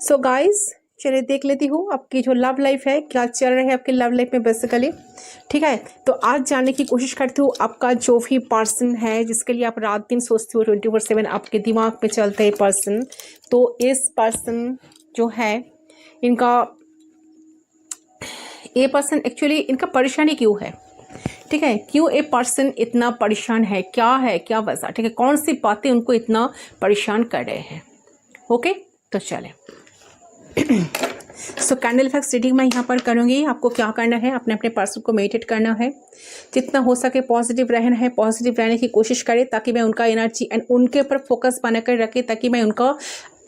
So guys, चलिए देख लेती हूँ आपकी जो लव लाइफ है, क्या चल रहा है आपकी लव लाइफ में बेसिकली। ठीक है, तो आज जानने की कोशिश करती हूँ आपका जो भी पर्सन है जिसके लिए आप रात दिन सोचते हो, 24/7 आपके दिमाग में चलते हैं पर्सन। तो इस पर्सन जो है इनका, ये पर्सन एक्चुअली इनका परेशानी क्यों है, ठीक है, क्यों ये पर्सन इतना परेशान है, क्या वजह, ठीक है, कौन सी बातें उनको इतना परेशान कर रहे हैं। ओके, तो चले। सो कैंडल इफेक्ट्स रीडिंग मैं यहाँ पर करूँगी। आपको क्या करना है, अपने अपने पर्सन को मेडिटेट करना है, जितना हो सके पॉजिटिव रहना है, पॉजिटिव रहने की कोशिश करें ताकि मैं उनका एनर्जी एंड उनके ऊपर फोकस बनाकर रखे ताकि मैं उनका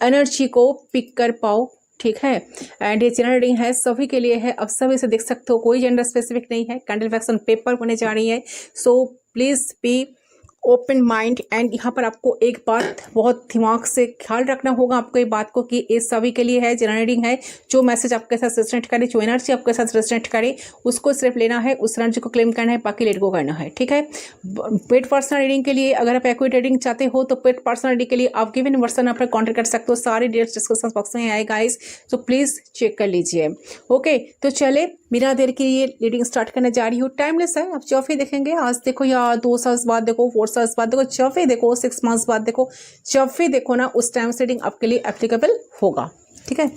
एनर्जी को पिक कर पाऊँ। ठीक है, एंड ये जनरल रीडिंग है, सभी के लिए है, अब सभी से देख सकते हो, कोई जेंडर स्पेसिफिक नहीं है। कैंडल इफेक्ट्स ऑन पेपर होने जा रही है, so please be open mind. And यहाँ पर आपको एक बात बहुत दिमाग से ख्याल रखना होगा आपको ये बात को कि ये सभी के लिए है, जनरल रीडिंग है। जो मैसेज आपके साथ रेजोनेट करे, जो एनर्जी आपके साथ रेजोनेट करे, उसको सिर्फ लेना है, उस एनर्जी को क्लेम करना है, बाकी लेट गो करना है। ठीक है, पेड पर्सनल रीडिंग के लिए अगर आप एक्यूरेट रीडिंग चाहते हो तो पेड पर्सनल रीडिंग के लिए आप गिवन वर्सन आप कॉन्टेक्ट कर सकते हो। सारे डिटेल्स डिस्क्रिप्शन बॉक्स में आए गाइस, तो प्लीज़ चेक कर लीजिए। ओके, तो चले बिना देर के ये रीडिंग स्टार्ट करने जा रही हूँ। टाइमलेस है, आप जब भी देखेंगे, आज देखो या 2 साल बाद देखो, 4 साल बाद देखो, जब भी देखो, 6 मंथ्स बाद देखो, जब भी देखो ना, उस टाइम से रीडिंग आपके लिए एप्लीकेबल होगा। ठीक है,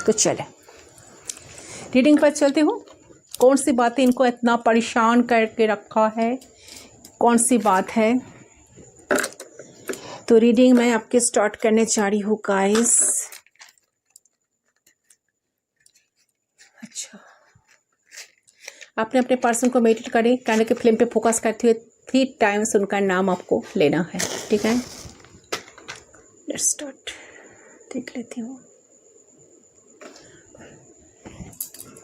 तो चले रीडिंग पर चलती हूँ। कौन सी बातें इनको इतना परेशान करके रखा है, कौन सी बात है, तो रीडिंग मैं आपके स्टार्ट करने जा रही हूँ गाइस। अच्छा, आपने अपने पर्सन को मेडिटेट करें, कैंडल के फ्लेम पे फोकस करते हुए 3 टाइम्स उनका नाम आपको लेना है। ठीक है, लेट्स स्टार्ट। देख लेती हूँ,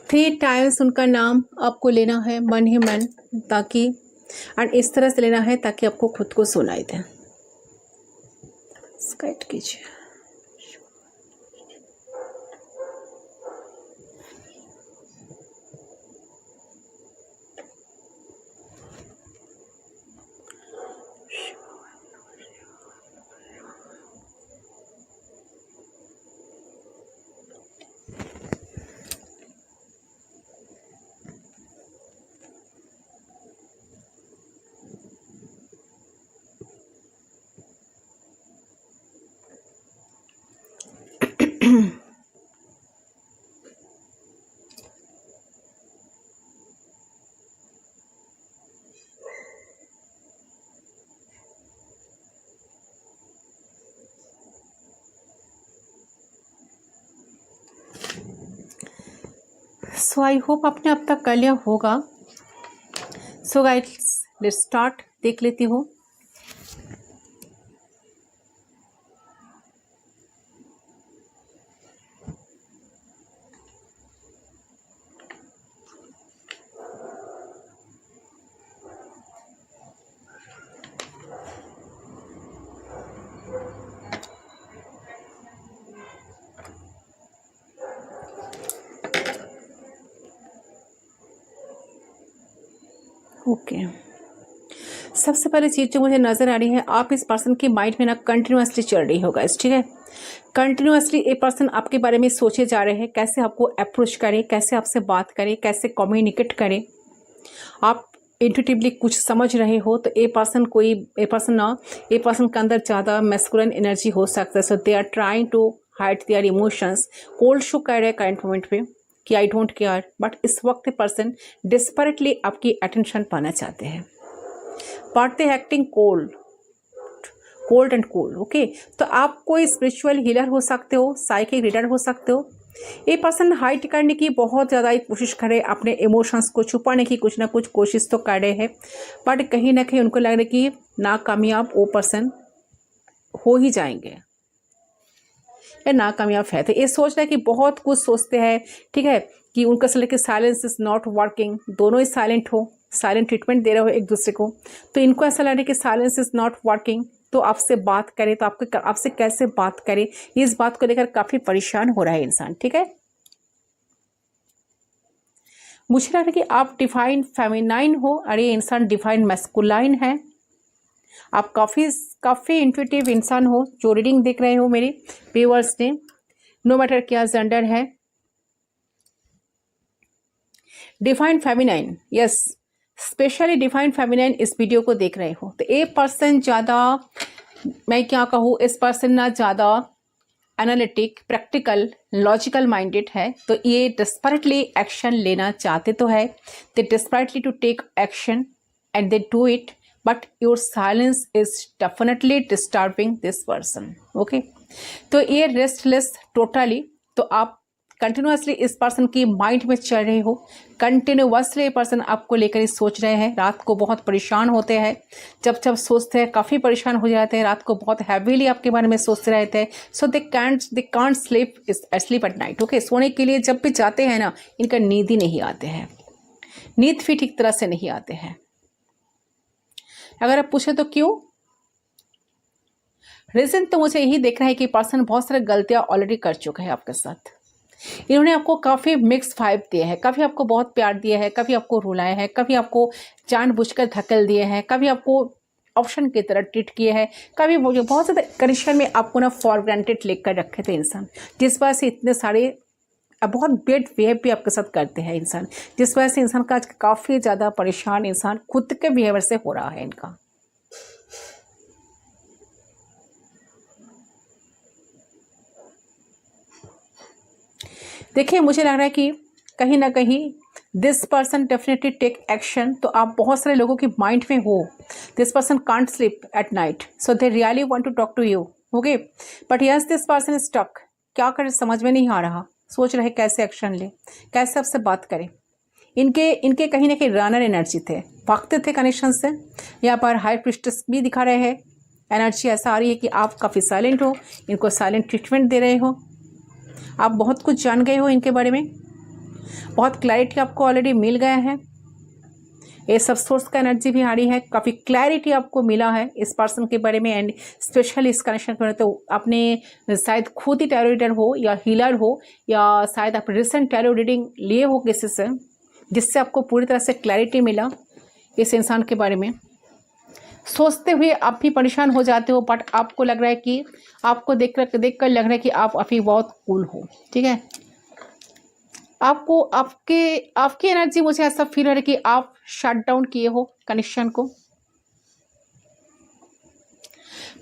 3 टाइम्स उनका नाम आपको लेना है, मन ही मन, ताकि और इस तरह से लेना है ताकि आपको खुद को सुनाई दे। स्काइट कीजिए। सो आई होप आपने अब तक कर लिया होगा। So guys, let's start. देख लेती हूँ। ओके, सबसे पहले चीज़ जो मुझे नज़र आ रही है, आप इस पर्सन की माइंड में ना कंटिन्यूसली चल रही होगा इस, ठीक है, कंटिन्यूसली ये पर्सन आपके बारे में सोचे जा रहे हैं, कैसे आपको अप्रोच करे, कैसे आपसे बात करे, कैसे कम्युनिकेट करे। आप इंट्यूटिवली कुछ समझ रहे हो तो ये पर्सन के अंदर ज़्यादा मैस्कुलिन एनर्जी हो सकता है। So they are trying to hide their emotions. Cold show कर रहे हैं करंट मोमेंट पे कि आई डोंट केयर, बट इस वक्त पर्सन डिस्परेटली आपकी अटेंशन पाना चाहते हैं, but they acting cold and cool. Okay, तो आप कोई स्पिरिचुअल हीलर हो सकते हो, साइकिक रीडर हो सकते हो। ये पर्सन हाइड करने की बहुत ज़्यादा ही कोशिश करे, अपने इमोशंस को छुपाने की कुछ ना कुछ कोशिश तो कर रहे हैं, बट कहीं ना कहीं उनको लग रहा है कि नाकामयाब वो पर्सन हो ही जाएंगे या नाकामयाब है। तो ये सोच रहे हैं कि बहुत कुछ सोचते हैं, ठीक है, कि उनका से लेकर साइलेंस इज नॉट वर्किंग, दोनों ही साइलेंट हो, साइलेंट ट्रीटमेंट दे रहे हो एक दूसरे को। तो इनको ऐसा लग रहा है कि साइलेंस इज नॉट वर्किंग, तो आपसे बात करे तो आपसे कैसे बात करे, इस बात को लेकर काफ़ी परेशान हो रहा है इंसान। ठीक है, मुझे लग रहा है कि आप डिवाइन फेमिनाइन हो और ये इंसान डिवाइन मैस्कुलाइन है। आप काफ़ी इंट्यूटिव इंसान हो, जो रीडिंग देख रहे हो मेरे व्यूअर्स ने। नो मैटर क्या जेंडर है। Defined feminine, yes, specially defined feminine इस वीडियो को देख रहे हो तो ए पर्सन ज़्यादा, मैं क्या कहूँ, इस पर्सन ना ज़्यादा एनालिटिक, प्रैक्टिकल, लॉजिकल माइंडेड है। तो ये डिस्परेटली एक्शन लेना चाहते तो है, they desperately to take action and they do it, but your silence is definitely disturbing this person. Okay, तो ये रेस्टलेस टोटली, तो आप कंटिन्यूसली इस पर्सन की माइंड में चल रहे हो, कंटिन्यूसली पर्सन आपको लेकर ही सोच रहे हैं, रात को बहुत परेशान होते हैं, जब जब सोचते हैं काफ़ी परेशान हो जाते हैं, रात को बहुत हैवीली आपके बारे में सोचते रहते हैं। So they can't sleep at night. Okay, सोने के लिए जब भी जाते हैं ना, इनका नींद ही नहीं आते हैं, नींद भी ठीक तरह से नहीं आते हैं। अगर आप पूछे तो क्यों, रीज़न तो मुझे यही देख रहा है कि पर्सन बहुत सारे गलतियाँ ऑलरेडी कर चुका है आपके साथ। इन्होंने आपको काफ़ी मिक्स वाइब दिए हैं, कभी आपको बहुत प्यार दिया है, कभी आपको रुलाया है, कभी आपको जानबूझकर धकेल दिए हैं, कभी आपको ऑप्शन की तरह ट्रीट किए हैं, कभी वो जो बहुत ज़्यादा कंडीशन में आपको ना फॉर ग्रांटेड लेकर रखे थे इंसान, जिस वजह से इतने सारे बहुत बेड बिहेव भी आपके साथ करते हैं इंसान, जिस वजह से इंसान का आज काफ़ी ज़्यादा परेशान इंसान खुद के बिहेवियर से हो रहा है इनका। देखिए, मुझे लग रहा है कि कहीं ना कहीं this person definitely take action. तो आप बहुत सारे लोगों की माइंड में हो, this person can't sleep at night, so they really want to talk to you. Okay, but yes this person is stuck, क्या करें समझ में नहीं आ रहा, सोच रहे कैसे एक्शन ले, कैसे आपसे बात करें। इनके कहीं ना कहीं रनर एनर्जी थे, भागते थे कनेक्शन से। यहाँ पर हाई प्रिस्टेस भी दिखा रहे हैं, एनर्जी ऐसा आ रही है कि आप काफ़ी साइलेंट हो, इनको साइलेंट ट्रीटमेंट दे रहे हो, आप बहुत कुछ जान गए हो इनके बारे में, बहुत क्लैरिटी आपको ऑलरेडी मिल गया है। ये सब सोर्स का एनर्जी भी आ रही है, काफ़ी क्लैरिटी आपको मिला है इस पर्सन के बारे में, एंड स्पेशली इस कनेक्शन पर। तो आपने शायद खुद ही टैरो रीडर हो या हीलर हो, या शायद आप रिसेंट टैरो रीडिंग लिए हो किसी से, जिससे आपको पूरी तरह से क्लैरिटी मिला इस इंसान के बारे में। सोचते हुए आप भी परेशान हो जाते हो, बट आपको लग रहा है कि आपको देख कर लग रहा है कि आप अभी बहुत कूल हो। ठीक है, आपको आपकी एनर्जी, मुझे ऐसा फील हो रहा है कि आप शट डाउन किए हो कनेक्शन को,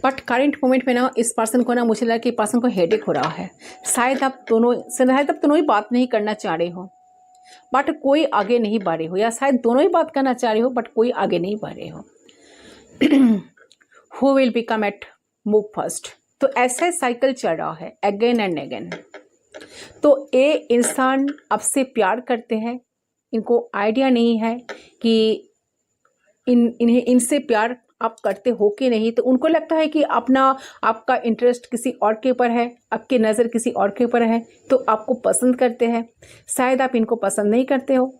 बट करेंट मोमेंट में ना इस पर्सन को ना, मुझे लगा कि पर्सन को हेडेक हो रहा है। शायद आप दोनों ही बात नहीं करना चाह रहे हो, बट कोई आगे नहीं बढ़ रहे हो, या शायद दोनों ही बात करना चाह रहे हो बट कोई आगे नहीं बढ़ रहे हो। Who will become at move first? तो ऐसे साइकिल चल रहा है अगेन एंड अगेन। तो ये इंसान आपसे प्यार करते हैं, इनको आइडिया नहीं है कि इनसे प्यार आप करते हो कि नहीं। तो उनको लगता है कि आपका इंटरेस्ट किसी और के ऊपर है, आपकी नज़र किसी और के ऊपर है, तो आपको पसंद करते हैं। शायद आप इनको पसंद नहीं करते हो।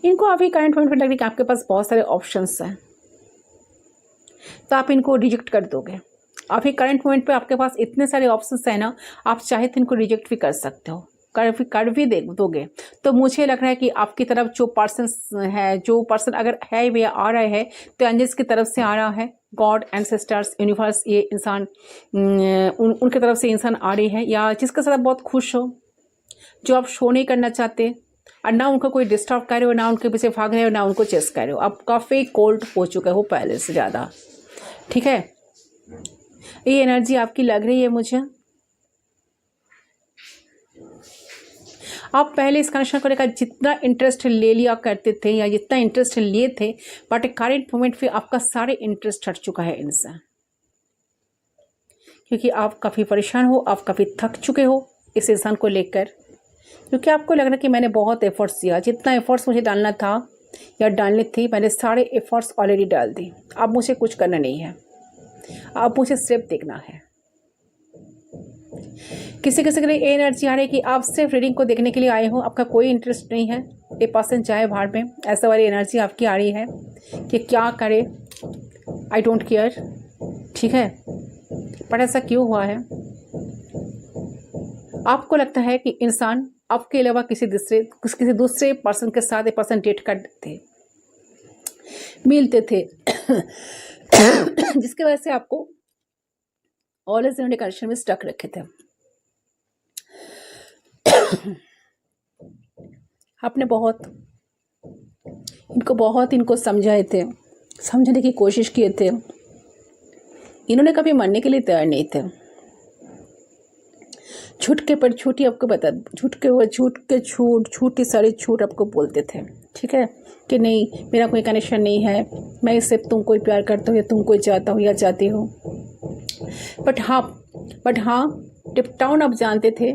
इनको अभी करंट पॉइंट पर लग रहा है कि आपके पास बहुत सारे ऑप्शंस हैं, तो आप इनको रिजेक्ट कर दोगे। अभी करंट पॉइंट पे आपके पास इतने सारे ऑप्शंस हैं ना, आप चाहे तो इनको रिजेक्ट भी कर सकते हो, कर भी दोगे। तो मुझे लग रहा है कि आपकी तरफ जो पर्सन अगर है वे आ रहे हैं, तो एंजल्स की तरफ से आ रहा है, गॉड, एंसेस्टर्स, यूनिवर्स, ये इंसान उनकी तरफ से इंसान आ रही है, या जिसके साथ आप बहुत खुश हो, जो आप शो नहीं करना चाहते, और ना उनको कोई डिस्टर्ब कर रहे हो, ना उनके पीछे भाग रहे हो, ना उनको चेस कर रहे हो। आप काफ़ी कोल्ड हो चुके हो पहले से ज़्यादा। ठीक है, ये एनर्जी आपकी लग रही है मुझे। आप पहले इस कनेक्शन को लेकर जितना इंटरेस्ट ले लिया करते थे, या जितना इंटरेस्ट लिए थे, बट करेंट मोमेंट पे आपका सारे इंटरेस्ट हट चुका है इनसे, क्योंकि आप काफ़ी परेशान हो, आप काफ़ी थक चुके हो इस इंसान को लेकर, क्योंकि आपको लग रहा है कि मैंने बहुत एफर्ट्स दिया, जितना एफर्ट्स मुझे डालना था या डालनी थी, मैंने सारे एफर्ट्स ऑलरेडी डाल दी। अब मुझे कुछ करना नहीं है, अब मुझे सिर्फ देखना है। किसी के लिए एनर्जी आ रही है कि आप सिर्फ रीडिंग को देखने के लिए आए हो, आपका कोई इंटरेस्ट नहीं है, ये पर्सन चाहे बाहर में, ऐसा वाली एनर्जी आपकी आ रही है कि क्या करे, आई डोंट केयर। ठीक है, पर ऐसा क्यों हुआ है? आपको लगता है कि इंसान आपके अलावा किसी दूसरे पर्सन के साथ एक पर्सन डेट करते थे, मिलते थे, जिसकी वजह से आपको ऑलवेज इन्होंने कनेक्शन में स्टक रखे थे। आपने बहुत इनको समझाए थे, समझने की कोशिश किए थे, इन्होंने कभी मानने के लिए तैयार नहीं थे। झूठ के पर झूठी आपको बता, झूठ के झूठ ही सारे झूठ आपको बोलते थे, ठीक है, कि नहीं मेरा कोई कनेक्शन नहीं है, मैं सिर्फ तुमको ही प्यार करता हूँ या तुमको चाहता हूँ या चाहती हूँ। बट हाँ डिप डाउन आप जानते थे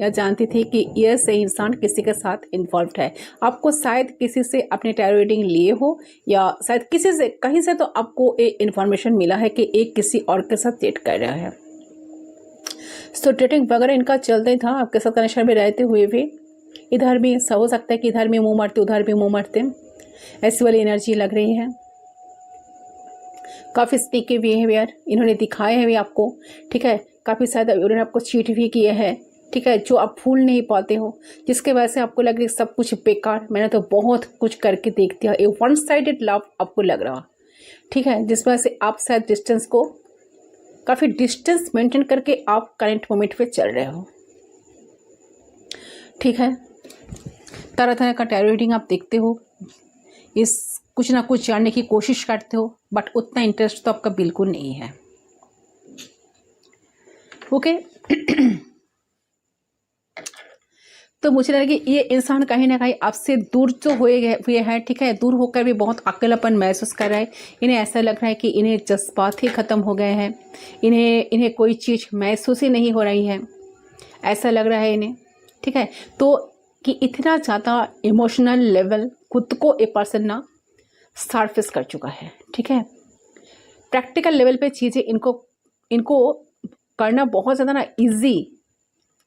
या जानती थी कि यह सही इंसान किसी के साथ इन्वॉल्व है। आपको शायद किसी से अपने टैरो रीडिंग लिए हो या शायद किसी से कहीं से तो आपको एक इन्फॉर्मेशन मिला है कि एक किसी और के साथ डेट कर रहा है। सो डेटिंग वगैरह इनका चलता ही था आपके साथ कनेक्शन में रहते हुए भी। इधर भी ऐसा हो सकता है कि इधर भी मुंह मारते उधर भी मुंह मारते, ऐसी वाली एनर्जी लग रही है। काफ़ी स्नीकी बिहेवियर इन्होंने दिखाए हैं भी आपको, ठीक है। काफ़ी शायद उन्होंने आपको चीट भी किया है, ठीक है, जो आप भूल नहीं पाते हो, जिसके वजह से आपको लग रही सब कुछ बेकार, मैंने तो बहुत कुछ करके देख दिया, ये वन साइडेड लव आपको लग रहा, ठीक है, जिस वजह से आप शायद डिस्टेंस को काफ़ी डिस्टेंस मेंटेन करके आप करंट मोमेंट पे चल रहे हो, ठीक है। तरह तरह का टैरो रीडिंग आप देखते हो, इस कुछ ना कुछ जानने की कोशिश करते हो, बट उतना इंटरेस्ट तो आपका बिल्कुल नहीं है, ओके। तो मुझे लगा कि ये इंसान कहीं ना कहीं आपसे दूर तो हुए हैं, ठीक है, दूर होकर भी बहुत अकेलापन महसूस कर रहा है। इन्हें ऐसा लग रहा है कि इन्हें जज्बात ही ख़त्म हो गए हैं, इन्हें कोई चीज़ महसूस ही नहीं हो रही है, ऐसा लग रहा है इन्हें, ठीक है। तो कि इतना ज़्यादा इमोशनल लेवल खुद को ए पर्सन ना सरफेस कर चुका है, ठीक है। प्रैक्टिकल लेवल पे चीज़ें इनको करना बहुत ज़्यादा ना इजी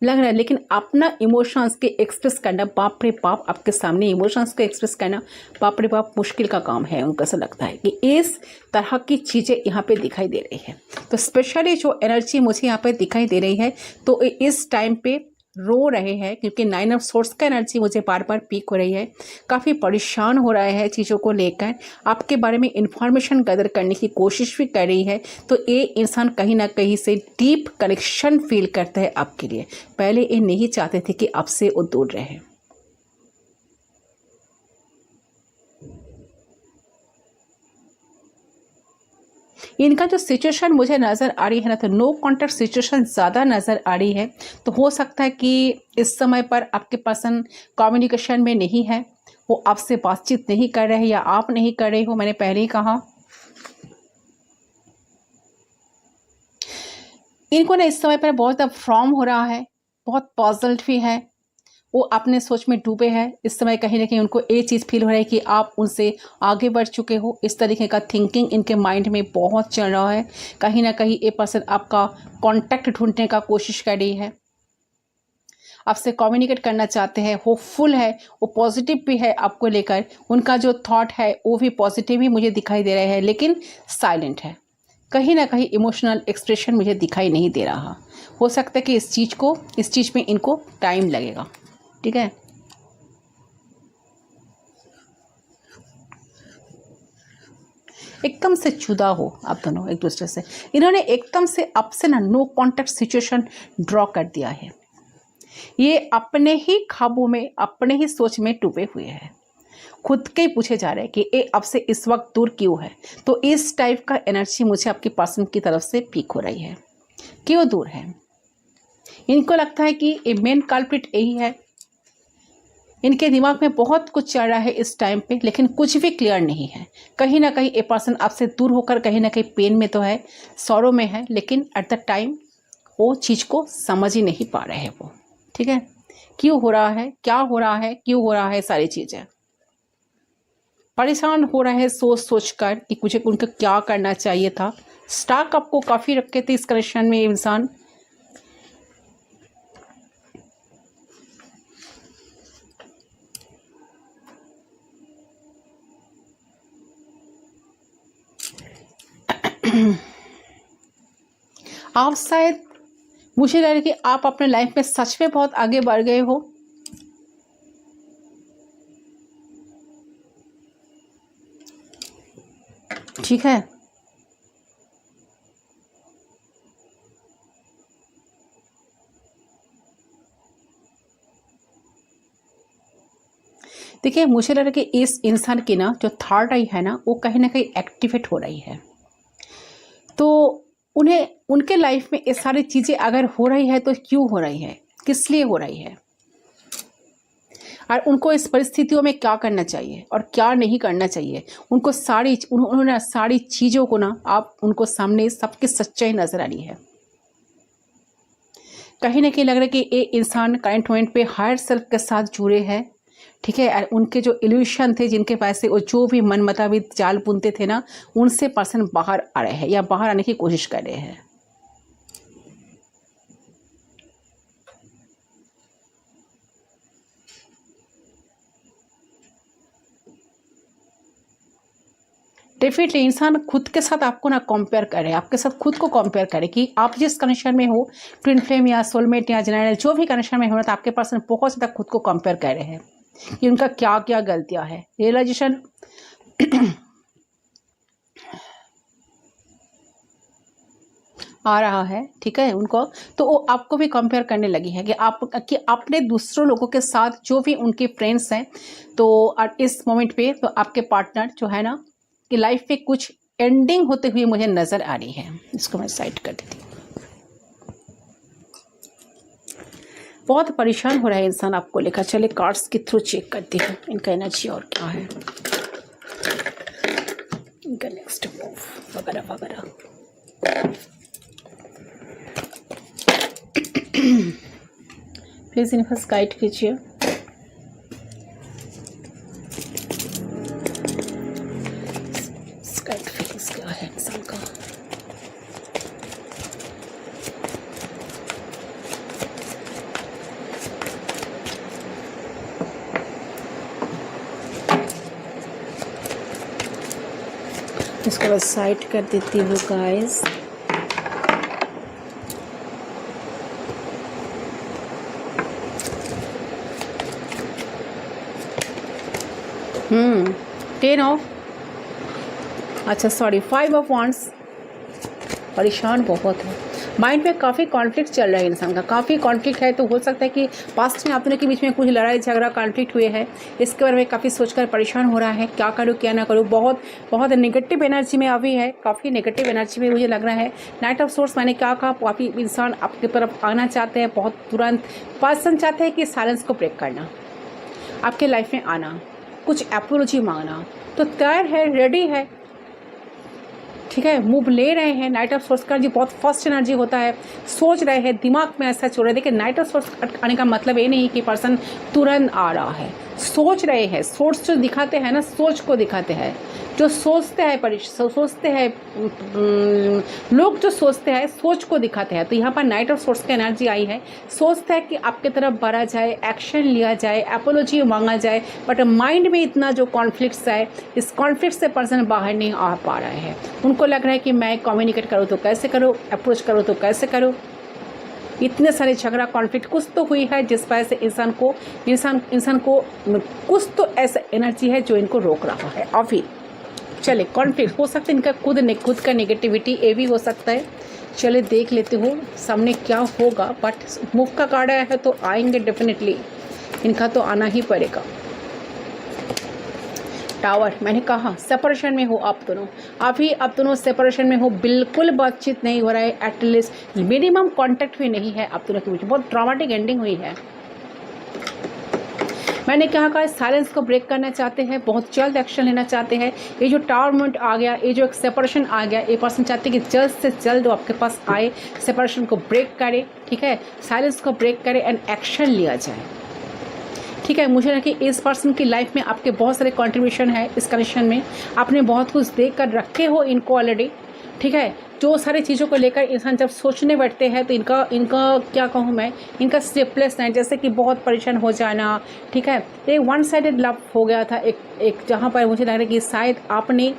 लग रहा है, लेकिन अपना इमोशंस के एक्सप्रेस करना, बाप रे बाप, आपके सामने इमोशंस को एक्सप्रेस करना बाप रे बाप मुश्किल का काम है। उनको ऐसा लगता है कि इस तरह की चीज़ें यहाँ पे दिखाई दे रही है। तो स्पेशली जो एनर्जी मुझे यहाँ पे दिखाई दे रही है, तो इस टाइम पे रो रहे हैं, क्योंकि 9 ऑफ सोर्स का एनर्जी मुझे बार बार पीक हो रही है। काफ़ी परेशान हो रहा है चीज़ों को लेकर, आपके बारे में इंफॉर्मेशन गैदर करने की कोशिश भी कर रही है। तो ये इंसान कहीं ना कहीं से डीप कनेक्शन फील करता है आपके लिए। पहले ये नहीं चाहते थे कि आपसे वो दूर रहे। इनका जो सिचुएशन मुझे नज़र आ रही है ना, तो नो कॉन्टैक्ट सिचुएशन ज़्यादा नज़र आ रही है। तो हो सकता है कि इस समय पर आपके पर्सन कम्युनिकेशन में नहीं है, वो आपसे बातचीत नहीं कर रहे हैं या आप नहीं कर रहे हो, मैंने पहले ही कहा। इनको ना इस समय पर बहुत फ्रॉम हो रहा है, बहुत पॉजल्ड भी है, वो अपने सोच में डूबे हैं इस समय। कहीं ना कहीं उनको ये चीज़ फील हो रहा है कि आप उनसे आगे बढ़ चुके हो, इस तरीके का थिंकिंग इनके माइंड में बहुत चल रहा है। कहीं ना कहीं ये पर्सन आपका कांटेक्ट ढूंढने का कोशिश कर रही है, आपसे कम्युनिकेट करना चाहते हैं, होपफुल है, वो पॉजिटिव भी है आपको लेकर। उनका जो थॉट है वो भी पॉजिटिव ही मुझे दिखाई दे रहा है, लेकिन साइलेंट है। कहीं ना कहीं इमोशनल एक्सप्रेशन मुझे दिखाई नहीं दे रहा। हो सकता है कि इस चीज़ में इनको टाइम लगेगा, ठीक है। एकदम से जुदा हो आप दोनों एक दूसरे से। इन्होंने एकदम से आपसे ना नो कॉन्टैक्ट सिचुएशन ड्रॉ कर दिया है। ये अपने ही ख्वाबों में, अपने ही सोच में डूबे हुए हैं, खुद के ही पूछे जा रहे हैं कि ये आपसे इस वक्त दूर क्यों है। तो इस टाइप का एनर्जी मुझे आपकी पर्सन की तरफ से पीक हो रही है। क्यों दूर है? इनको लगता है कि ये मेन कल्प्रिट यही है। इनके दिमाग में बहुत कुछ चल रहा है इस टाइम पे, लेकिन कुछ भी क्लियर नहीं है। कहीं ना कहीं ये पर्सन आपसे दूर होकर कहीं ना कहीं पेन में तो है, सॉरो में है, लेकिन एट द टाइम वो चीज़ को समझ ही नहीं पा रहे हैं वो, ठीक है। क्यों हो रहा है, क्या हो रहा है, क्यों हो रहा है, सारी चीज़ें परेशान हो रहे हैं सोच सोच कर कि मुझे उनको क्या करना चाहिए था। स्टॉक आपको काफ़ी रखे थे इस कनेक्शन में इंसान। आप शायद, मुझे लग रहा है कि आप अपने लाइफ में सच में बहुत आगे बढ़ गए हो, ठीक है। देखिए मुझे लग रहा है कि इस इंसान की ना जो थर्ड आई है ना वो कहीं ना कहीं एक्टिवेट हो रही है। तो उन्हें उनके लाइफ में ये सारी चीज़ें अगर हो रही है तो क्यों हो रही है, किस लिए हो रही है, और उनको इस परिस्थितियों में क्या करना चाहिए और क्या नहीं करना चाहिए। उनको उन्होंने सारी चीज़ों को ना आप उनको सामने सबकी सच्चाई नजर आ रही है। कहीं ना कहीं लग रहा है कि ये इंसान करंट मोमेंट पे हायर सेल्फ के साथ जुड़े हैं, ठीक है। और उनके जो इल्यूशन थे, जिनके पैसे और जो भी मन मुताबिक जाल बुनते थे ना, उनसे पर्सन बाहर आ रहे हैं या बाहर आने की कोशिश कर रहे हैं। डेफिनेटली इंसान खुद के साथ आपको ना कंपेयर करे, आपके साथ खुद को कंपेयर करे कि आप जिस कनेक्शन में हो, ट्विन फ्लेम या सोलमेट या जेनरल जो भी कनेक्शन में हो ना, तो आपके पर्सन बहुत ज़्यादा खुद को कंपेयर कर रहे हैं कि उनका क्या क्या गलतियां है। रियलाइजेशन आ रहा है, ठीक है उनको, तो वो आपको भी कंपेयर करने लगी है कि अपने दूसरों लोगों के साथ जो भी उनके फ्रेंड्स हैं, तो इस मोमेंट पे तो आपके पार्टनर जो है ना कि लाइफ में कुछ एंडिंग होते हुए मुझे नज़र आ रही है। इसको मैं साइड कर देती हूँ। बहुत परेशान हो रहा है इंसान आपको लेकर। चले कार्ड्स के थ्रू चेक करती हूँ इनका एनर्जी और क्या है, इनका नेक्स्ट मूव वगैरह वगैरह। प्लीज यूनिवर्स गाइड कीजिए। गाइड फीलिंग्स क्या है इंसान का। इसको बस साइड कर देती हूँ गाइस। टेन ऑफ, अच्छा सॉरी 5 ऑफ वांड्स। परेशान बहुत है, माइंड में काफ़ी कॉन्फ्लिक्ट चल रहा है इंसान का, काफ़ी कॉन्फ्लिक्ट है। तो हो सकता है कि पास्ट में आप दोनों के बीच में कुछ लड़ाई झगड़ा कॉन्फ्लिक्ट हुए हैं, इसके बारे में काफ़ी सोचकर परेशान हो रहा है, क्या करूँ क्या ना करूँ। बहुत बहुत नेगेटिव एनर्जी में अभी है, काफ़ी नेगेटिव एनर्जी में मुझे लग रहा है। नाइट ऑफ सोर्स मैंने क्या कहा, काफ़ी इंसान आपकी तरफ आना चाहते हैं, बहुत तुरंत पर्सन चाहते हैं कि साइलेंस को ब्रेक करना, आपके लाइफ में आना, कुछ एपोलॉजी मांगना, तो तैयार है, रेडी है, ठीक है, मूव ले रहे हैं। नाइट ऑफ सोर्स का जो बहुत फर्स्ट एनर्जी होता है, सोच रहे हैं, दिमाग में ऐसा चल रहा है। देखिए नाइट ऑफ सोर्स आने का मतलब ये नहीं कि पर्सन तुरंत आ रहा है, सोच रहे हैं। सोर्स जो दिखाते हैं ना, सोच को दिखाते हैं, जो सोचते हैं सोचते हैं लोग, जो सोचते हैं सोच को दिखाते हैं। तो यहाँ पर नाइट ऑफ सोर्स की एनर्जी आई है, सोचता है कि आपके तरफ बढ़ा जाए, एक्शन लिया जाए, एपोलॉजी मांगा जाए, बट माइंड में इतना जो कॉन्फ्लिक्ट्स है, इस कॉन्फ्लिक्ट से पर्सन बाहर नहीं आ पा रहे हैं। उनको लग रहा है कि मैं कम्युनिकेट करूँ तो कैसे करूँ, अप्रोच करूँ तो कैसे करूँ। इतने सारे झगड़ा कॉन्फ्लिक्ट कुछ तो हुई है जिस वजह से इंसान को कुछ तो ऐसा एनर्जी है जो इनको रोक रहा है। अभी चले कॉन्फ्लिक्ट हो सकता है, इनका खुद का नेगेटिविटी ये भी हो सकता है। चले देख लेते हो सामने क्या होगा, बट मूव का कार्ड आया है तो आएंगे डेफिनेटली, इनका तो आना ही पड़ेगा। टावर, मैंने कहा सेपरेशन में हो आप दोनों, अभी आप दोनों सेपरेशन में हो, बिल्कुल बातचीत नहीं हो रहा है, एटलीस्ट मिनिमम कांटेक्ट भी नहीं है आप दोनों के बीच, बहुत ड्रामेटिक एंडिंग हुई है। मैंने कहा साइलेंस को ब्रेक करना चाहते हैं, बहुत जल्द एक्शन लेना चाहते हैं। ये जो टावर मोमेंट आ गया, ये जो एक सेपरेशन आ गया, ये पर्सन चाहते हैं कि जल्द से जल्द वो आपके पास आए, सेपरेशन को ब्रेक करे, ठीक है, साइलेंस को ब्रेक करे एंड एक्शन लिया जाए, ठीक है। मुझे लगा कि इस पर्सन की लाइफ में आपके बहुत सारे कंट्रीब्यूशन है, इस कनेक्शन में आपने बहुत कुछ देख कर रखे हो इनको ऑलरेडी, ठीक है। जो सारी चीज़ों को लेकर इंसान जब सोचने बैठते हैं तो इनका क्या कहूँ मैं, इनका स्टेपलेस है, जैसे कि बहुत परेशान हो जाना, ठीक है। एक वन साइडेड लव हो गया था, एक जहाँ पर मुझे लग रहा है कि शायद आपने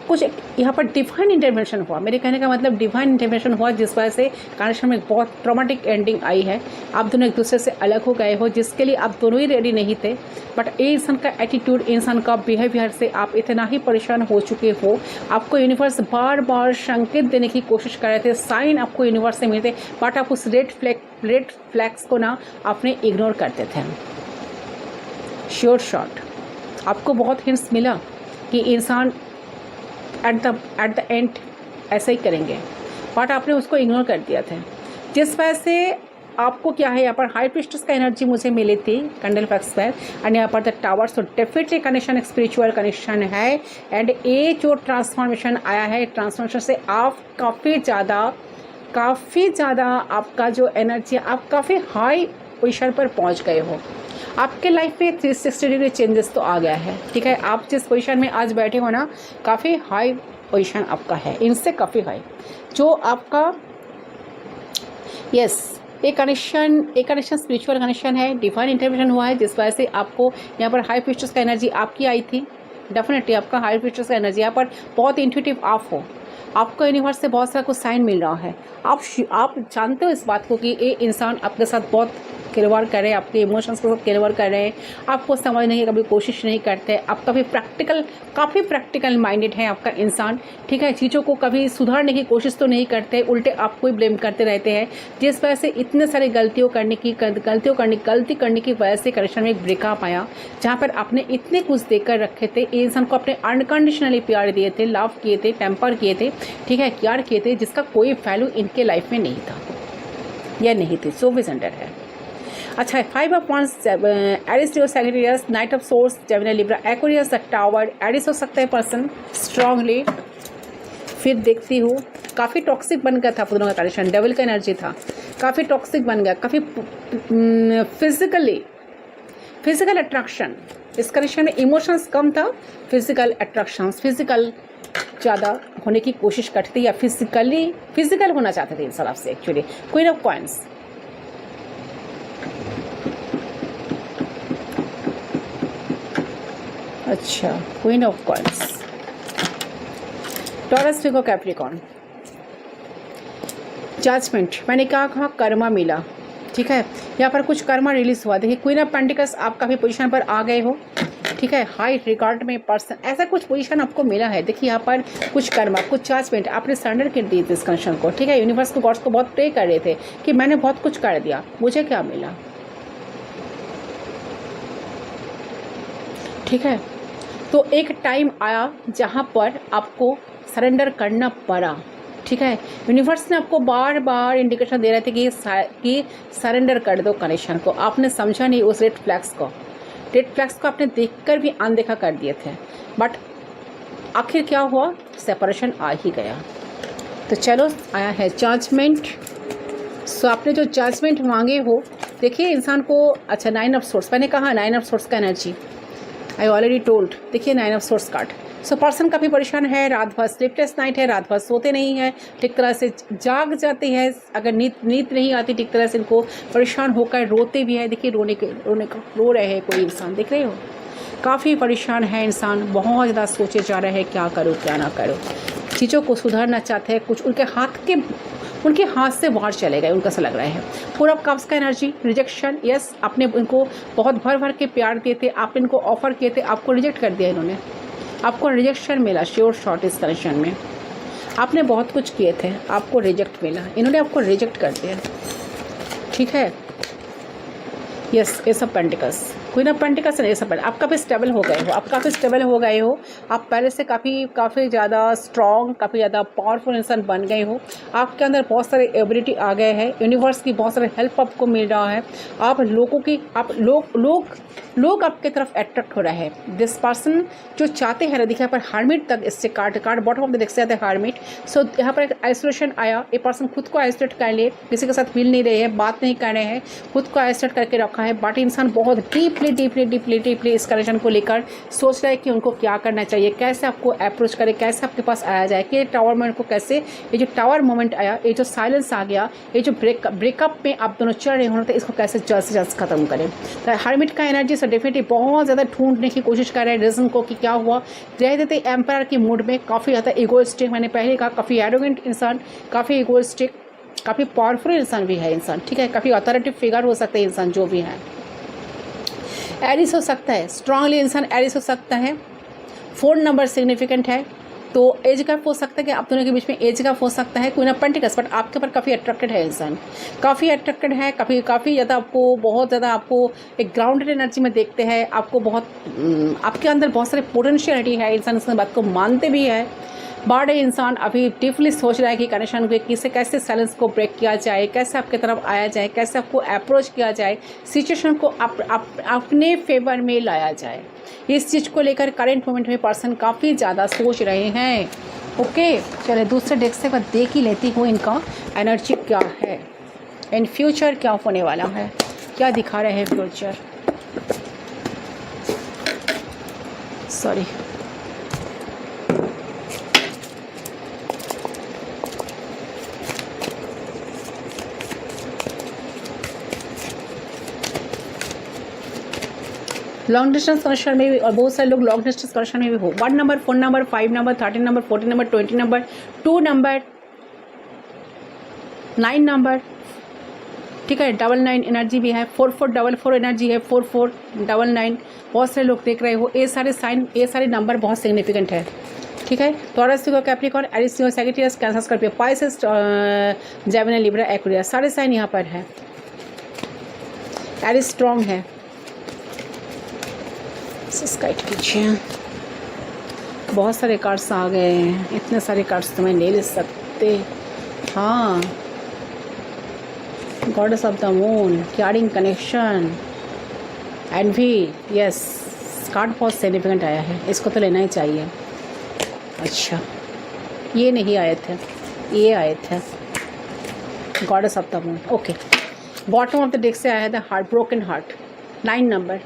कुछ यहाँ पर डिवाइन इंटरवेंशन हुआ। मेरे कहने का मतलब डिवाइन इंटरवेंशन हुआ जिस वजह से कनेक्शन में बहुत ट्रॉमेटिक एंडिंग आई है। आप दोनों एक दूसरे से अलग हो गए हो, जिसके लिए आप दोनों ही रेडी नहीं थे, बट ये इंसान का एटीट्यूड, इंसान का बिहेवियर से आप इतना ही परेशान हो चुके हो। आपको यूनिवर्स बार बार संकेत देने की कोशिश कर रहे थे, साइन आपको यूनिवर्स से मिलते, बट आप उस रेड फ्लैग्स को ना आपने इग्नोर करते थे। श्योर शॉट आपको बहुत हिंट्स मिला कि इंसान एट द एंड ऐसा ही करेंगे, बट आपने उसको इग्नोर कर दिया था, जिस वजह से आपको क्या है यहाँ पर हाई प्रीस्टेस का एनर्जी मुझे मिली थी कैंडल फैक्स पर, एंड यहाँ पर the tower. So definitely connection एक स्पिरिचुअल कनेक्शन है, एंड ये जो ट्रांसफॉर्मेशन आया है, ट्रांसफॉर्मेशन से आप काफ़ी ज़्यादा आपका जो एनर्जी, आप काफ़ी हाई पोजीशन पर पहुँच गए हो। आपके लाइफ में 360 डिग्री चेंजेस तो आ गया है, ठीक है। आप जिस पोजीशन में आज बैठे हो ना, काफ़ी हाई पोजीशन आपका है, इनसे काफ़ी हाई जो आपका एक कनेक्शन स्पिरिचुअल कनेक्शन है, डिवाइन इंटरवेंशन हुआ है, जिस वजह से आपको यहाँ पर हाई प्रीस्टेस का एनर्जी आपकी आई थी। डेफिनेटली आपका हाई प्रीस्टेस का एनर्जी यहाँ पर बहुत इंट्यूटिव आप हो, आपको यूनिवर्स से बहुत सारा कुछ साइन मिल रहा है। आप जानते हो इस बात को कि ये इंसान आपके साथ बहुत खिलवाड़ कर रहे हैं, आपके इमोशंस के साथ खिलवाड़ कर रहे हैं, आपको समझने की कभी कोशिश नहीं करते। आप काफ़ी प्रैक्टिकल माइंडेड है आपका इंसान, ठीक है। चीज़ों को कभी सुधारने की कोशिश तो नहीं करते, उल्टे आपको ही ब्लेम करते रहते हैं, जिस वजह से इतने सारे गलती करने की वजह से कनेक्शन में एक ब्रेकअप आया, जहाँ पर आपने इतने कुछ देकर रखे थे, इंसान को अपने अनकंडीशनली प्यार दिए थे, लव किए थे, टेम्पर किए थे, ठीक है, केयर किए थे, जिसका कोई वैल्यू इनके लाइफ में नहीं था या नहीं थी। सो विजेंडर है। अच्छा, 5 of wands, Aries, Leo, Sagittarius, knight of swords, Gemini, Libra, Aquarius, the tower. Aries हो सकता है पर्सन स्ट्रांगली। फिर देखती हूँ काफ़ी टॉक्सिक बन गया था आप दोनों का कनेक्शन, डेविल का एनर्जी था, काफ़ी टॉक्सिक बन गया, काफ़ी फिजिकल अट्रैक्शन। इस कनेक्शन में इमोशंस कम था, फिजिकल अट्रैक्शंस, फिजिकल ज़्यादा होने की कोशिश करते थे, या फिजिकल होना चाहते थे इंसान आपसे एक्चुअली। क्वीन ऑफ कॉइन्स, अच्छा, queen of coins, Taurus, Virgo, Capricorn, judgement. मैंने कहा कर्मा मिला, ठीक है, यहाँ पर कुछ कर्मा रिलीज हुआ। देखिए क्वीन ऑफ पेंटिकल्स, आप काफ़ी पोजीशन पर आ गए हो, ठीक है, हाई रिकॉर्ड में पर्सन, ऐसा कुछ पोजीशन आपको मिला है। देखिए यहाँ पर कुछ कर्मा, कुछ जजमेंट, आपने सरेंडर कर दी थी इस कनेक्शन को, ठीक है। यूनिवर्स को, गॉड्स को बहुत प्रे कर रहे थे कि मैंने बहुत कुछ कर दिया, मुझे क्या मिला, ठीक है। तो एक टाइम आया जहाँ पर आपको सरेंडर करना पड़ा, ठीक है। यूनिवर्स ने आपको बार बार इंडिकेशन दे रहे थे कि सरेंडर कर दो कनेक्शन को। आपने समझा नहीं उस रेड फ्लैग्स को आपने देखकर भी अनदेखा कर दिए थे, बट आखिर क्या हुआ, सेपरेशन आ ही गया। तो चलो आया है जजमेंट। सो आपने जो जजमेंट मांगे हो, देखिए इंसान को, अच्छा 9 ऑफ सोर्स, मैंने कहा 9 ऑफ सोर्स का एनर्जी आई ऑलरेडी टोल्ड। देखिए 9 of source card. So person काफ़ी परेशान है, रात भर स्लीपलेस नाइट है, रात भर सोते नहीं है, ठीक तरह से जाग जाते हैं, अगर नींद नहीं आती ठीक तरह से, इनको परेशान होकर रोते भी है। देखिए रो रहे हैं कोई इंसान, देख रहे हो, काफ़ी परेशान है इंसान, बहुत ज़्यादा सोचे जा रहे हैं क्या करो क्या ना करो, चीज़ों को सुधारना चाहते हैं, कुछ उनके हाथ से बाहर चले गए, उनका सा लग रहा है। 4 ऑफ कप्स का एनर्जी, रिजेक्शन। यस, आपने इनको बहुत भर के प्यार दिए थे, आपने इनको ऑफर किए थे, आपको रिजेक्ट कर दिया इन्होंने, आपको रिजेक्शन मिला श्योर शॉर्ट इस कनेक्शन में। आपने बहुत कुछ किए थे, आपको रिजेक्ट मिला, इन्होंने आपको रिजेक्ट कर दिया, ठीक है। Yes, S of pentacles, queen of pentacles and S of pentacles. आप काफ़ी स्टेबल हो गए हो, आप पहले से काफ़ी ज़्यादा स्ट्रॉन्ग, काफ़ी ज़्यादा पावरफुल इंसान बन गए हो, आपके अंदर बहुत सारे एबिलिटी आ गए हैं, यूनिवर्स की बहुत सारे हेल्प आपको मिल रहा है, आप लोग आपके तरफ अट्रैक्ट हो रहे हैं। दिस पर्सन जो चाहते हैं, दिखा पर हार्मिट तक, इससे कार्ड बॉटम ऑफ द देख सकते हैं हार्मिट। सो यहाँ पर एक आइसोलेशन आया, ये पर्सन खुद को आइसोलेट कर लिए, किसी के साथ मिल नहीं रहे हैं, बात नहीं कर रहे हैं, खुद को आइसोलेट करके रखा है। बट इंसान बहुत डीपली इस कनेक्शन को लेकर सोच रहा है कि उनको क्या करना चाहिए, कैसे आपको अप्रोच करे, कैसे आपके पास आया जाए, कि टावर मोमेंट को कैसे, ये जो टावर मोमेंट आया, ये जो साइलेंस आ गया, ये जो ब्रेकअप में आप दोनों चल रहे होते, इसको कैसे जल्द से जल्द खत्म करें। तो हार्मिट का एनर्जी से डेफिनेटली बहुत ज़्यादा ढूंढने की कोशिश कर रहे हैं रीज़न को कि क्या हुआ। रह देते एम्पायर की मूड में, काफ़ी ज़्यादा इगोइस्टिक, मैंने पहले कहा काफ़ी एरोगेंट इंसान, काफ़ी इगोइस्टिक, काफ़ी पावरफुल इंसान भी है इंसान, ठीक है, काफ़ी अथॉरिटी फिगर हो सकते हैं इंसान जो भी है। एरिस हो सकता है, स्ट्रांगली इंसान एरिस हो सकता है। 4 नंबर सिग्निफिकेंट है, तो एज गैप हो सकता है कि आप दोनों के बीच में एज गैप हो सकता है, कोई ना पेंटिकल्स, बट आपके ऊपर काफ़ी अट्रैक्टेड है इंसान, काफ़ी अट्रैक्टेड है, काफ़ी ज़्यादा आपको, बहुत ज़्यादा आपको एक ग्राउंडेड एनर्जी में देखते हैं, आपको बहुत आपके अंदर बहुत सारे पोटेंशियलिटी है, इंसान इस बात को मानते भी है, बट इंसान अभी डीपली सोच रहा है कि कनेक्शन को किसे कैसे साइलेंस को ब्रेक किया जाए, कैसे आपकी तरफ आया जाए, कैसे आपको अप्रोच किया जाए, सिचुएशन को अपने फेवर में लाया जाए। इस चीज़ को लेकर करंट मोमेंट में पर्सन काफ़ी ज़्यादा सोच रहे हैं। ओके, चलिए दूसरे डेस्क से मैं देख ही लेती हूँ इनका एनर्जी क्या है, इन फ्यूचर क्या होने वाला है, क्या दिखा रहे हैं future. Sorry, long distance connection में भी, और बहुत सारे लोग लॉन्ग डिस्टेंस कनेक्शन में भी हो, 1 number, 4 number, 5 number, 13 number, 14 number, 20 number, 2 number, 9 number, ठीक है, 99 एनर्जी भी है, 4444 एनर्जी है, 4499, बहुत सारे लोग देख रहे हो। ये सारे साइन, ये सारे नंबर बहुत सिग्निफिकेंट है, ठीक है। Taurus, Capricorn, Aries, Sagittarius, Cancer, Scorpio, Pisces, Gemini, Libra, Aquarius, सारे साइन यहाँ पर है। एरिस स्ट्रॉन्ग है, स्काइट कीजिए। बहुत सारे कार्ड्स आ गए हैं, इतने सारे कार्ड्स तो मैं नहीं ले सकते। हाँ, goddess of the moon, caring connection, envy, yes, card बहुत सिग्निफिकेंट आया है, इसको तो लेना ही चाहिए। अच्छा, ये नहीं आए थे, ये आए थे, goddess of the moon. Okay, bottom of the deck से आया है the heart, broken heart, 9 number.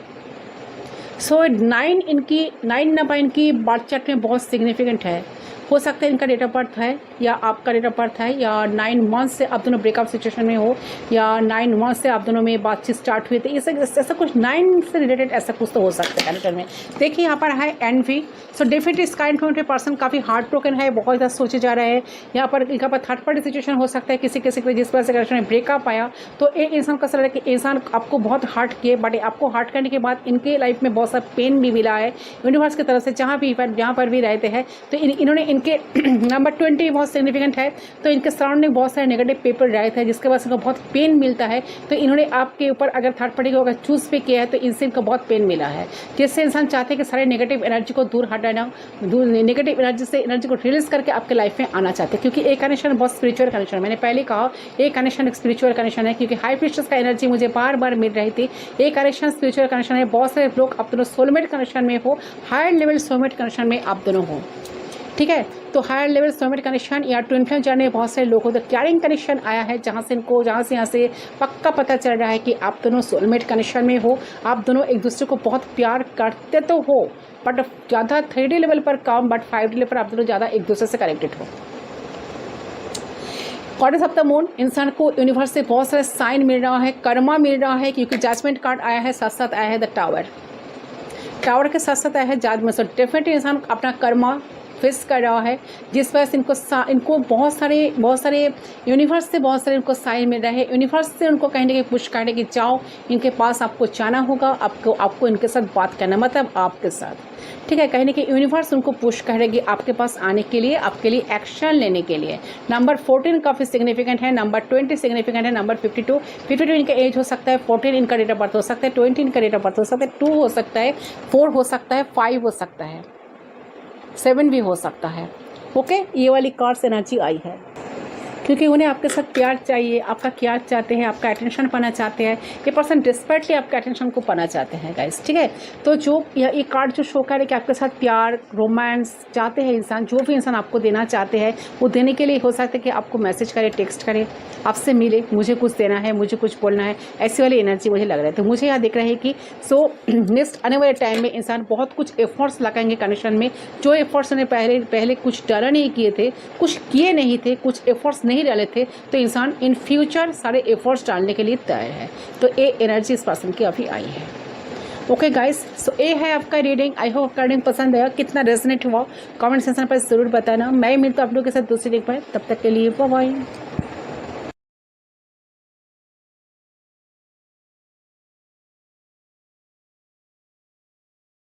So 9 number इनकी बर्थ चार्ट में बहुत सिग्निफिकेंट है। हो सकता है इनका डेट ऑफ बर्थ है या आपका डेट ऑफ बर्थ है, या 9 मंथ से आप दोनों ब्रेकअप सिचुएशन में हो, या 9 मंथ से आप दोनों में बातचीत स्टार्ट हुई थी, ऐसा कुछ 9 से रिलेटेड ऐसा कुछ तो हो सकता है कैरेक्टर में। देखिए यहाँ पर है एनवी। सो डेफिनेटली इस काइंड में पर्सन काफ़ी हार्ट ब्रोकन है, बहुत ज़्यादा सोचे जा रहे हैं। यहाँ पर थर्ड पार्टी सिचुएशन हो सकता है किसी के जिस वजह से कैरेक्टर में ब्रेकअप आया, तो एक इंसान का सर है कि इंसान आपको बहुत हार्ट किए, बट आपको हार्ट करने के बाद इनके लाइफ में बहुत सारा पेन भी मिला है यूनिवर्स की तरफ से, जहाँ पर भी रहते हैं। तो इन्होंने इनके नंबर 20 बहुत सिग्निफिकेंट है, तो इनके सराउंडिंग बहुत सारे नेगेटिव पीपल रहे थे जिसके वजह से इनको बहुत पेन मिलता है। तो इन्होंने आपके ऊपर अगर थर्ड पार्टी को अगर चूज़ भी किया है तो इनसे इनको बहुत पेन मिला है, जिससे इंसान चाहते हैं कि सारे नेगेटिव एनर्जी को दूर हटाना, नेगेटिव एनर्जी से एनर्जी को रिलीज करके आपके लाइफ में आना चाहते हैं। क्योंकि एक कनेक्शन बहुत स्पिरिचुअल कनेक्शन है, मैंने पहले कहा एक कनेक्शन एक स्पिरिचुअल कनेक्शन है, क्योंकि हाई प्रीस्टेस का एनर्जी मुझे बार बार मिल रही थी। एक कनेक्शन स्पिरिचुअल कनेक्शन है, बहुत सारे लोग आप दोनों सोलमेट कनेक्शन में हो, हायर लेवल सोलमेट कनेक्शन में आप दोनों हो, ठीक है। तो हायर लेवल सोलमेट कनेक्शन या ट्विन फ्लेम जर्नी बहुत सारे लोगों को कैरिंग कनेक्शन आया है, जहाँ से यहाँ से पक्का पता चल रहा है कि आप दोनों सोलमेट कनेक्शन में हो। आप दोनों एक दूसरे को बहुत प्यार करते तो हो, बट ज़्यादा 3D लेवल पर कम, बट 5D लेवल पर आप दोनों ज़्यादा एक दूसरे से कनेक्टेड हो। गॉडेस ऑफ द मून, इंसान को यूनिवर्स से बहुत सारे साइन मिल रहा है, कर्मा मिल रहा है, क्योंकि जजमेंट कार्ड आया है, साथ साथ आया है द टावर। टावर के साथ साथ आया है जजमेंट। सो डेफिनेटली इंसान अपना कर्मा फेस कर रहा है, जिस वजह से इनको बहुत सारे यूनिवर्स से बहुत सारे इनको साइन मिल रहे हैं। यूनिवर्स से उनको कहने के पुश करने की जाओ, इनके पास आपको जाना होगा, आपको इनके साथ बात करना, मतलब आपके साथ, ठीक है। कहने के यूनिवर्स उनको पुश करेगी आपके पास आने के लिए, आपके लिए एक्शन लेने के लिए। नंबर 14 काफ़ी सिग्निफिकेंट है, नंबर 20 सिग्निफिकेंट है, नंबर 52 इनका एज हो सकता है, 14 इनका डेट ऑफ बर्थ हो सकता है, 20 इनका डेट ऑफ बर्थ हो सकता है, 2 हो सकता है, 4 हो सकता है, 5 हो सकता है, 7 भी हो सकता है। ओके, ये वाली कार्ड्स एनर्जी आई है क्योंकि उन्हें आपके साथ प्यार चाहिए, आपका प्यार चाहते हैं, आपका अटेंशन पाना चाहते हैं। ये पर्सन डिस्पर्टली आपके अटेंशन को पाना चाहते हैं गाइस, ठीक है। तो जो ये कार्ड जो शो करे कि आपके साथ प्यार, रोमांस चाहते हैं इंसान, जो भी इंसान आपको देना चाहते हैं वो देने के लिए हो सकता है कि आपको मैसेज करे, टेक्स्ट करे, आपसे मिले, मुझे कुछ देना है, मुझे कुछ बोलना है, ऐसी वाली एनर्जी मुझे लग रहा है। तो मुझे यहाँ दिख रहा है कि नेक्स्ट आने वाले टाइम में इंसान बहुत कुछ एफर्ट्स लगाएंगे कनेक्शन में। जो एफर्ट्स ने पहले कुछ डरा नहीं किए थे, कुछ किए नहीं थे, कुछ एफर्ट्स नहीं डाले थे, तो इंसान इन फ्यूचर सारे एफर्ट्स डालने के लिए तैयार है। तो ये एनर्जी इस पर्सन की अभी आई है। ओके गाइस, सो ये है आपका रीडिंग। आई होप आपका रीडिंग पसंद आया, कितना रेजोनेट हुआ कमेंट सेक्शन पर ज़रूर बताना। मैं मिलता हूँ आप लोगों के साथ दूसरी रीडिंग पर, तब तक के लिए बाय बाय।